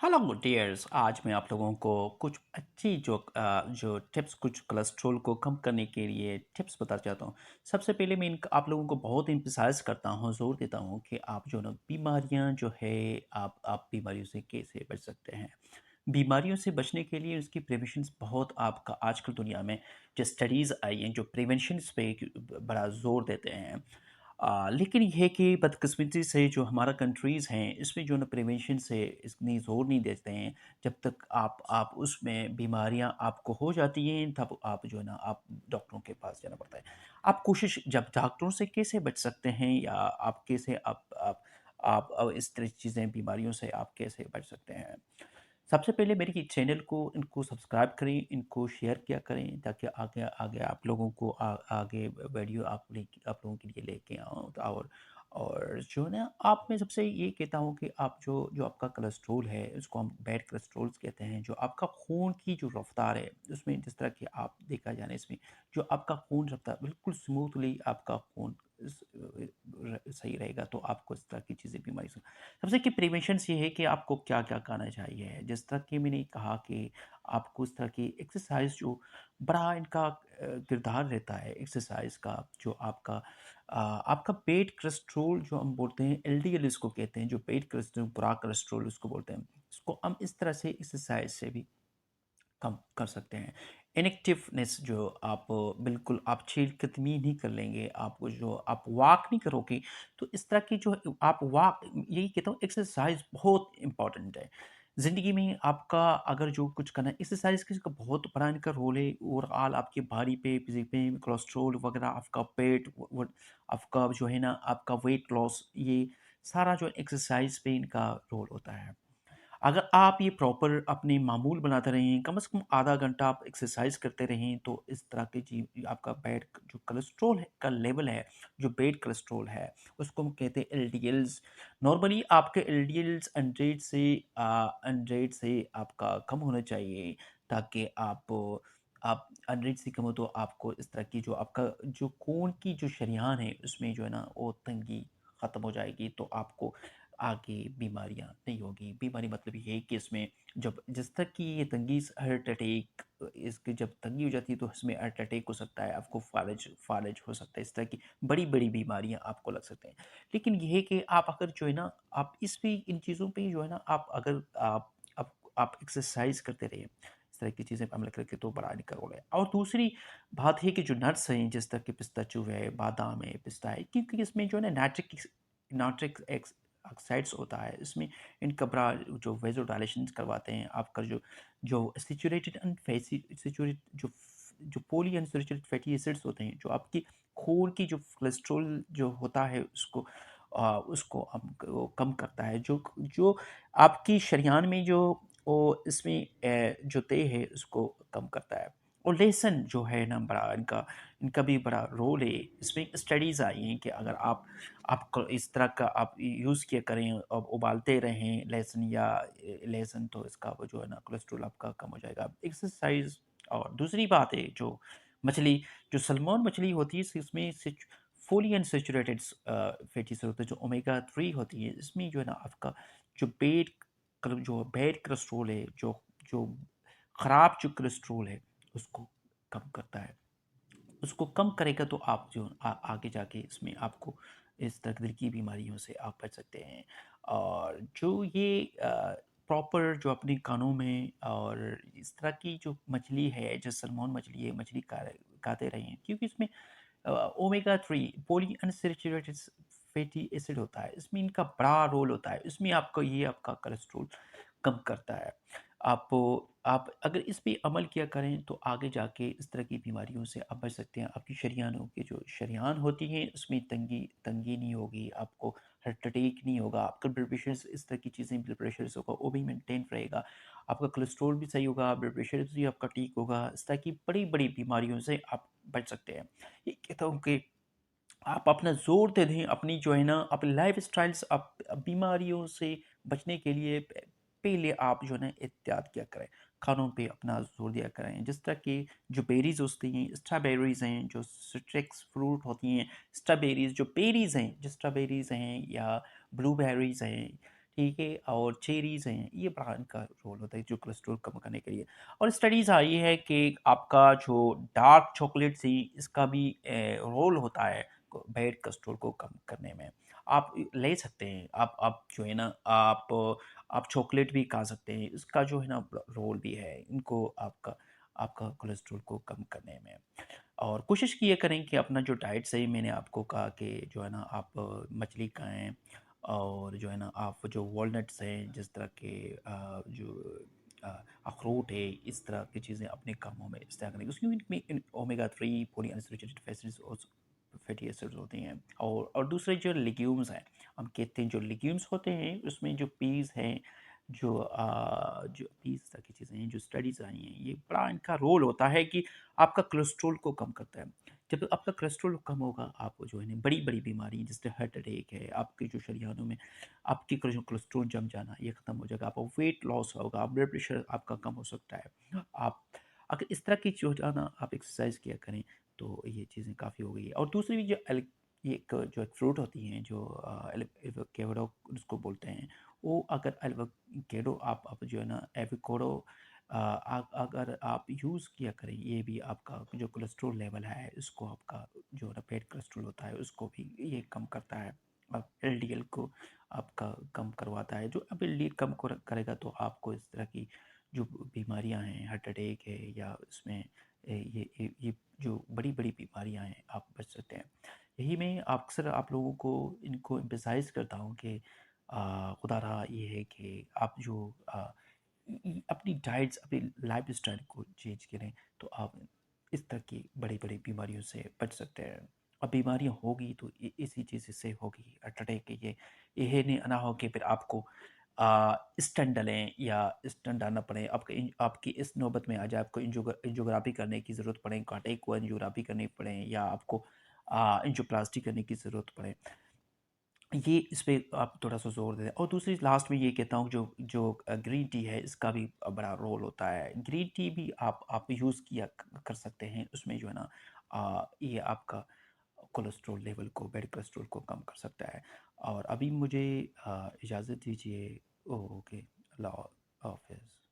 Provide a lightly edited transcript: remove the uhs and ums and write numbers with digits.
Hello dears. आज मैं आप लोगों को कुछ अच्छी जो टिप्स कुछ कोलेस्ट्रॉल को कम करने के लिए टिप्स बताना चाहता हूँ। सबसे पहले मैं आप लोगों को बहुत एम्फसाइज करता हूँ, ज़ोर देता हूँ कि आप जो ना बीमारियाँ जो है आप बीमारियों से कैसे बच सकते हैं। बीमारियों से बचने के लिए उसकी प्रिवेंशंस बहुत आपका आजकल दुनिया में जो स्टडीज़ आई हैं जो प्रिवेंशन पे बड़ा ज़ोर देते हैं। लेकिन ये है कि बदकिस्मती से जो हमारा कंट्रीज़ हैं इसमें जो ना प्रिवेंशन से इतनी ज़ोर नहीं देते हैं। जब तक आप उसमें बीमारियां आपको हो जाती हैं तब आप जो है ना आप डॉक्टरों के पास जाना पड़ता है। आप कोशिश जब डॉक्टरों से कैसे बच सकते हैं या आप कैसे आप इस तरह की चीज़ें बीमारियों से आप कैसे बच सकते हैं। सबसे पहले मेरे चैनल को इनको सब्सक्राइब करें, इनको शेयर किया करें ताकि आगे आगे आप लोगों को आगे वीडियो आप लोगों के लिए लेके आऊँ। और जो है ना आप मैं सबसे ये कहता हूँ कि आप जो जो आपका कोलेस्ट्रॉल है उसको हम बैड कोलेस्ट्रॉल कहते हैं। जो आपका खून की जो रफ्तार है उसमें जिस तरह की आप देखा जाने इसमें जो आपका खून रफ्तार बिल्कुल स्मूथली आपका खून सही रहेगा तो आपको इस तरह की चीज़ें बीमारी सबसे की प्रिवेंशंस ये है कि आपको क्या-क्या करना चाहिए। जिस तरह कि मैंने कहा कि आपको इस तरह की एक्सरसाइज़ जो बड़ा इनका किरदार रहता है एक्सरसाइज़ का जो आपका पेट कोलेस्ट्रॉल जो हम बोलते हैं एलडीएल इसको कहते हैं, जो पेट कोलेस्ट्रॉल बुरा कोलेस्ट्रॉल उसको बोलते हैं। इसको हम इस तरह से एक्सरसाइज़ से भी कम कर सकते हैं। इनएक्टिवनेस जो आप बिल्कुल आप चहलकदमी नहीं कर लेंगे, आपको जो आप वॉक नहीं करोगे, तो इस तरह की जो आप वॉक यही कहता हूँ एक्सरसाइज़ बहुत इम्पोर्टेंट है। ज़िंदगी में आपका अगर जो कुछ करना है एक्सरसाइज़ का बहुत बड़ा इनका रोल है ओवरऑल आपके बॉडी पे, फिज़िक पे, कोलेस्ट्रॉल वगैरह, आपका पेट व आपका जो है ना आपका वेट लॉस ये सारा जो एक्सरसाइज़ पे इनका रोल होता है। अगर आप ये प्रॉपर अपनी मामूल बनाते रहें, कम से कम आधा घंटा आप एक्सरसाइज करते रहें, तो इस तरह के जी आपका बैड जो कोलेस्ट्रॉल है का लेवल है, जो बैड कोलेस्ट्रॉल है, उसको हम कहते हैं एलडीएल्स। नॉर्मली आपके एलडीएल्स 100 से आपका कम होना चाहिए ताकि आप 100 से कम हो तो आपको इस तरह की जो आपका जो खून की जो शरेआन है, उसमें जो है ना वो तंगी ख़त्म हो जाएगी, तो आपको आगे बीमारियाँ नहीं होगी। बीमारी मतलब ये है कि इसमें जब जिस तक कि ये तंगी हार्ट अटैक इसकी जब तंगी हो जाती है तो इसमें हार्ट अटैक हो सकता है, आपको फ़ालज फ़ालज हो सकता है, इस तरह की बड़ी-बड़ी बीमारियाँ आपको लग सकते हैं। लेकिन ये है कि आप अगर जो है ना आप इस पे इन चीज़ों पे जो है ना आप अगर आप एक्सरसाइज़ करते रहिए, इस तरह की चीज़ें पे अमल करके तो बड़ा इनका रोल है। और दूसरी बात है कि जो नट्स हैं जिस तरह के पिस्ताचू है, बादाम है, पिस्ता है क्योंकि इसमें जो है ना नाइट्रिक ऑक्साइड्स होता है इसमें इनका बड़ा जो वेज़ोडाइलेशन करवाते हैं आपका जो जो सैचुरेटेड एंड फैटी सैचुरेट जो पॉली अनसैचुरेटेड फैटी एसिड्स होते हैं जो आपकी खून की जो कोलेस्ट्रॉल जो होता है उसको वो कम करता है जो जो आपकी शरीयान में जो वो इसमें जो तय है उसको कम करता है। और लहसुन जो है ना बड़ा इनका इनका भी बड़ा रोल है। इसमें स्टडीज़ आई हैं कि अगर आप इस तरह का आप यूज़ किया करें अब उबालते रहें लहसुन या लहसुन तो इसका वो जो है ना कोलेस्ट्रॉल आपका कम हो जाएगा। एक्सरसाइज़ और दूसरी बात है जो मछली जो सल्मोन मछली होती है इसमें सिच फुली अनसैचुरेटेड फैटी एसिड होते हैं जो ओमेगा 3 होती है। इसमें जो है ना आपका जो जो बैड कोलेस्ट्रॉल है जो जो ख़राब जो कोलेस्ट्रॉल है उसको कम करता है। उसको कम करेगा तो आप जो आगे जाके इसमें आपको इस तरह दिल की बीमारियों से आप बच सकते हैं। और जो ये प्रॉपर जो अपने कानों में और इस तरह की जो मछली है, जो सल्मोन मछली है, मछली खाते रहें क्योंकि इसमें omega 3 poly unsaturated fatty acid होता है। इसमें इनका बड़ा रोल होता है। इसमें आपको ये आपका कोलेस्ट्रॉल कम करता है। आप आप अगर इस पे अमल किया करें तो आगे जाके इस तरह की बीमारियों से आप बच सकते हैं। आपकी शरेयानों की जो शरेयान होती हैं उसमें तंगी तंगी नहीं होगी, आपको हार्ट अटैक नहीं होगा, आपका ब्लड प्रेशर इस तरह की चीज़ें ब्लड प्रेशर होगा वो भी मेंटेन रहेगा, आपका कोलेस्ट्रॉल भी सही होगा, ब्लड प्रेशर भी आपका ठीक होगा। इस तरह की बड़ी-बड़ी बीमारियों से आप बच सकते हैं। ये कहता हूँ कि आप अपना ज़ोर दे दें अपनी जो है ना अपनी लाइफ़स्टाइल्स आप बीमारियों से बचने के लिए पहले आप जो है ना एहतियात किया करें। खानों पे अपना ज़ोर दिया करें। जिस तरह की जो बेरीज़ होती हैं, स्ट्रॉबेरीज़ हैं, जो सिट्रिक्स फ्रूट होती हैं, स्ट्रॉबेरीज़ जो बेरीज़ हैं, जो स्ट्रॉबेरीज़ हैं या ब्लूबेरीज़ हैं, ठीक है? और चेरीज़ हैं, ये बड़ा इनका रोल होता है जो कोलेस्ट्रॉल कम करने के लिए। और स्टडीज़ आई है कि आपका जो डार्क चॉकलेट्स ही इसका भी रोल होता है बैड कोलेस्ट्रॉल को कम करने में। आप ले सकते हैं, आप जो है ना आप चॉकलेट भी खा सकते हैं, इसका जो है ना रोल भी है इनको आपका आपका कोलेस्ट्रॉल को कम करने में। और कोशिश किया करें कि अपना जो डाइट सही मैंने आपको कहा कि जो है ना आप मछली खाएँ और जो है ना आप जो वॉलनट्स हैं जिस तरह के जो अ, अखरोट है इस तरह की चीज़ें अपने कामों में इस्तेमाल करें क्योंकि इनमें ओमेगा 3 पॉलीअनसैचुरेटेड फैसिड्स और फैटी एसिड्स होती हैं और दूसरे जो लेग्यूम्स हैं हम कहते हैं जो लेग्यूम्स होते हैं उसमें जो पीस हैं जो पीस तरह की चीज़ें हैं जो स्टडीज़ आई हैं ये बड़ा इनका रोल होता है कि आपका कोलेस्ट्रॉल को कम करता है। जब आपका कोलेस्ट्रॉल कम होगा, आपको जो है ना बड़ी-बड़ी बीमारी जैसे हार्ट अटैक है, आपके जो शरीरों में आपकी जो कोलेस्ट्रॉल जम जाना ये ख़त्म हो जाएगा, आपका वेट लॉस होगा, ब्लड प्रेशर आपका कम हो सकता है। आप अगर इस तरह की जो है ना आप एक्सरसाइज़ किया करें, तो ये चीज़ें काफ़ी हो गई है। और दूसरी भी जो ये एक जो एक फ्रूट होती हैं जो एवोकेडो उसको बोलते हैं, वो अगर एवोकेडो आप जो है ना एवोकाडो अगर आप यूज़ किया करें ये भी आपका जो कोलेस्ट्रॉल लेवल है इसको आपका जो ना पेट कोलेस्ट्रॉल होता है उसको भी ये कम करता है। अब एलडीएल को आपका कम करवाता है। जो अब एलडीएल कम करेगा तो आपको इस तरह की जो बीमारियां हैं हार्ट अटैक है या इसमें ये जो बड़ी-बड़ी बीमारियां हैं आप बच सकते हैं। यही मैं अक्सर आप लोगों को इनको एम्फसाइज़ करता हूँ कि खुदा रहा ये है कि आप जो अपनी डाइट्स अपनी लाइफस्टाइल को चेंज करें तो आप इस तरह की बड़ी-बड़ी बीमारियों से बच सकते हैं। और बीमारियाँ होगी तो इसी चीज़ से होगी हार्ट अटैक ये नहीं ना हो कि फिर आपको स्टेंट डलें या स्टेंट डालना पड़े आपकी इस नौबत में आ जाए आपको एंजियोग्राफी करने की ज़रूरत पड़े कांटे को एंजियोग्राफी करनी पड़े या आपको एंजियोप्लास्टी करने की ज़रूरत पड़े। ये इस पे आप थोड़ा-सा ज़ोर दें और दूसरी लास्ट में ये कहता हूँ जो जो ग्रीन टी है इसका भी बड़ा रोल होता है। ग्रीन टी भी आप यूज़ किया क कर सकते हैं। उसमें जो है ना ये आपका कोलेस्ट्रॉल लेवल को बैड कोलेस्ट्रॉल को कम कर सकता है। और अभी मुझे इजाज़त दीजिए। ओके, अल्लाह हाफ़िज़।